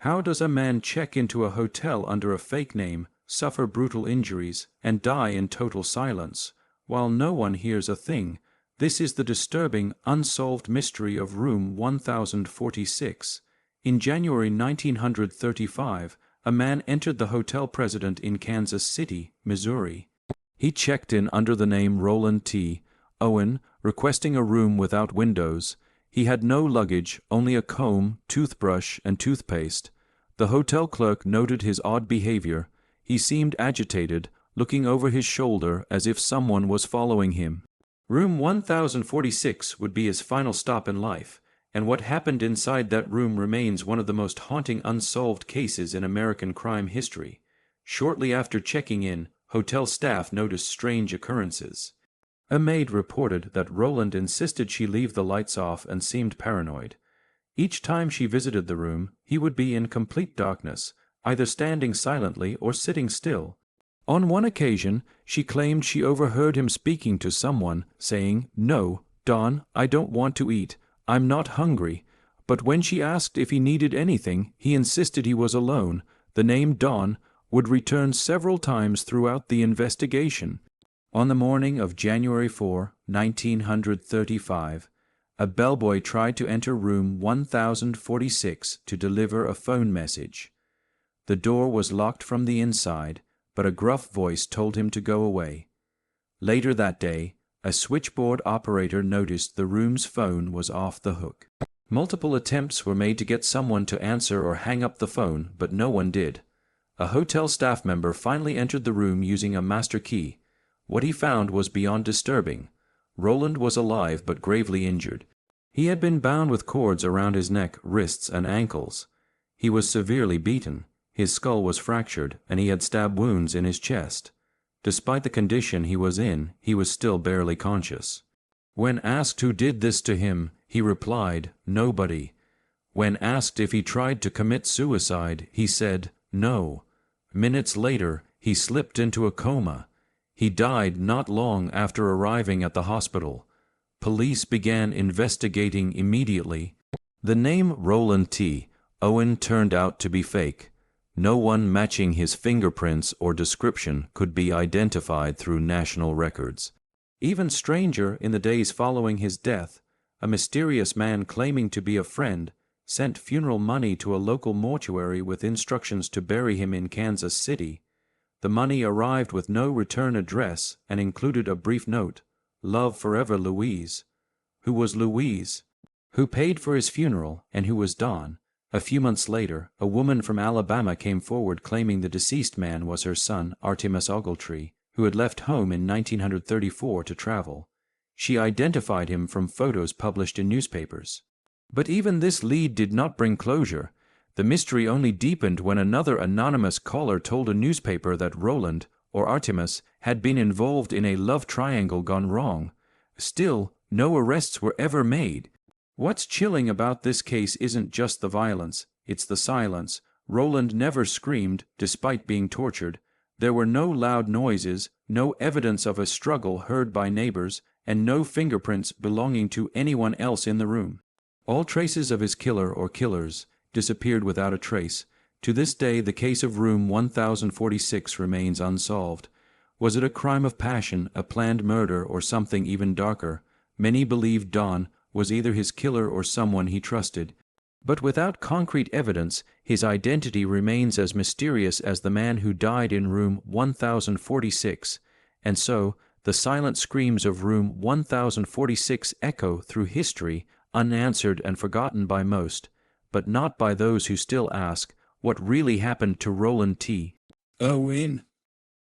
How does a man check into a hotel under a fake name, suffer brutal injuries, and die in total silence, while no one hears a thing? This is the disturbing, unsolved mystery of room 1046. In January 1935, a man entered the hotel president in Kansas City, Missouri. He checked in under the name Roland T. Owen, requesting a room without windows. He had no luggage, only a comb, toothbrush, and toothpaste. The hotel clerk noted his odd behavior. He seemed agitated, looking over his shoulder as if someone was following him. Room 1046 would be his final stop in life, and what happened inside that room remains one of the most haunting unsolved cases in American crime history. Shortly after checking in, hotel staff noticed strange occurrences. A maid reported that Roland insisted she leave the lights off and seemed paranoid. Each time she visited the room, he would be in complete darkness, either standing silently or sitting still. On one occasion, she claimed she overheard him speaking to someone, saying, "No, Don, I don't want to eat. I'm not hungry." But when she asked if he needed anything, he insisted he was alone. The name Don would return several times throughout the investigation. On the morning of January 4, 1935, a bellboy tried to enter room 1046 to deliver a phone message. The door was locked from the inside, but a gruff voice told him to go away. Later that day, a switchboard operator noticed the room's phone was off the hook. Multiple attempts were made to get someone to answer or hang up the phone, but no one did. A hotel staff member finally entered the room using a master key. What he found was beyond disturbing. Roland was alive but gravely injured. He had been bound with cords around his neck, wrists, and ankles. He was severely beaten. His skull was fractured, and he had stab wounds in his chest. Despite the condition he was in, he was still barely conscious. When asked who did this to him, he replied, "Nobody." When asked if he tried to commit suicide, he said, "No." Minutes later, he slipped into a coma. He died not long after arriving at the hospital. Police began investigating immediately. The name Roland T. Owen turned out to be fake. No one matching his fingerprints or description could be identified through national records. Even stranger, in the days following his death, a mysterious man claiming to be a friend sent funeral money to a local mortuary with instructions to bury him in Kansas City. The money arrived with no return address and included a brief note, "Love forever, Louise." Who was Louise? Who paid for his funeral, and who was Don? A few months later, a woman from Alabama came forward claiming the deceased man was her son, Artemus Ogletree, who had left home in 1934 to travel. She identified him from photos published in newspapers. But even this lead did not bring closure. The mystery only deepened when another anonymous caller told a newspaper that Roland, or Artemus, had been involved in a love triangle gone wrong. Still, no arrests were ever made. What's chilling about this case isn't just the violence, it's the silence. Roland never screamed, despite being tortured. There were no loud noises, no evidence of a struggle heard by neighbors, and no fingerprints belonging to anyone else in the room. All traces of his killer or killers disappeared without a trace. To this day, the case of room 1046 remains unsolved. Was it a crime of passion, a planned murder, or something even darker? Many believe Don was either his killer or someone he trusted. But without concrete evidence, his identity remains as mysterious as the man who died in room 1046. And so, the silent screams of room 1046 echo through history, unanswered and forgotten by most, but not by those who still ask, what really happened to Roland T. Owen?